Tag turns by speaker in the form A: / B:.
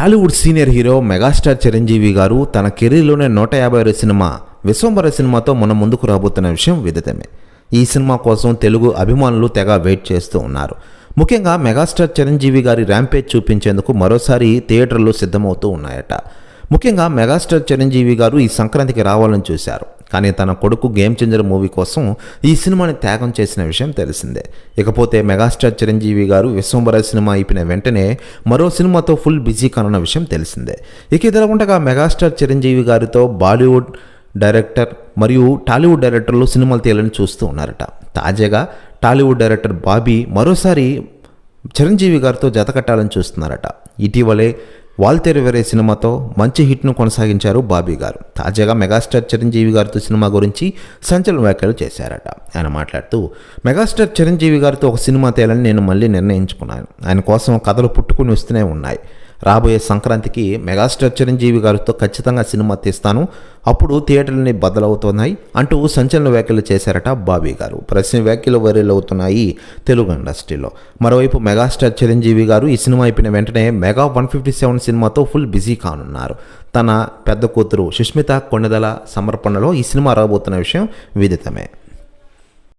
A: Tollywood senior hero megastar Chiranjeevi గారు తన కెరీర్లోనే 150 cinema Vishwambhara సినిమాతో మన ముందుకు రాబోతున్న విషయం విదితమే. ఈ సినిమా కోసం తెలుగు అభిమానులు తెగ వెయిట్ చేస్తూ ఉన్నారు. ముఖ్యంగా మెగాస్టార్ చిరంజీవి గారి ర్యాంపేజ్ చూపించేందుకు మరోసారి థియేటర్లు సిద్ధమవుతూ ఉన్నాయట. ముఖ్యంగా మెగాస్టార్ చిరంజీవి గారు ఈ సంక్రాంతికి రావాలని చూశారు. కానీ తన కొడుకు గేమ్ చేంజర్ మూవీ కోసం ఈ సినిమాని త్యాగం చేసిన విషయం తెలిసిందే. ఇకపోతే మెగాస్టార్ చిరంజీవి గారు విశ్వంబర సినిమా అయిపోయిన వెంటనే మరో సినిమాతో ఫుల్ బిజీ కానున్న విషయం తెలిసిందే. ఇక ఇదిలాగుండగా మెగాస్టార్ చిరంజీవి గారితో బాలీవుడ్ డైరెక్టర్ మరియు టాలీవుడ్ డైరెక్టర్లు సినిమాలు తీయాలని చూస్తూ ఉన్నారట. తాజాగా టాలీవుడ్ డైరెక్టర్ బాబీ మరోసారి చిరంజీవి గారితో జత కట్టాలని చూస్తున్నారట. ఇటీవలే వాల్తేరు వేరే సినిమాతో మంచి హిట్ను కొనసాగించారు బాబీ గారు. తాజాగా మెగాస్టార్ చిరంజీవి గారితో సినిమా గురించి సంచలన వ్యాఖ్యలు చేశారట. ఆయన మాట్లాడుతూ, మెగాస్టార్ చిరంజీవి గారితో ఒక సినిమా తేయాలని నేను మళ్ళీ నిర్ణయించుకున్నాను. ఆయన కోసం కథలు పుట్టుకుని వస్తూనే ఉన్నాయి. రాబోయే సంక్రాంతికి మెగాస్టార్ చిరంజీవి గారితో ఖచ్చితంగా సినిమా తీస్తాను, అప్పుడు థియేటర్లని బద్దలవుతున్నాయి అంటూ సంచలన వ్యాఖ్యలు చేశారట బాబీ గారు. ప్రశ్న వ్యాఖ్యలు వైరల్ అవుతున్నాయి తెలుగు ఇండస్ట్రీలో. మరోవైపు మెగాస్టార్ చిరంజీవి గారు ఈ సినిమా అయిపోయిన వెంటనే మెగా 157 సినిమాతో ఫుల్ బిజీ కానున్నారు. తన పెద్ద కూతురు సుష్మిత కొణిదల సమర్పణలో ఈ సినిమా రాబోతున్న విషయం విదితమే.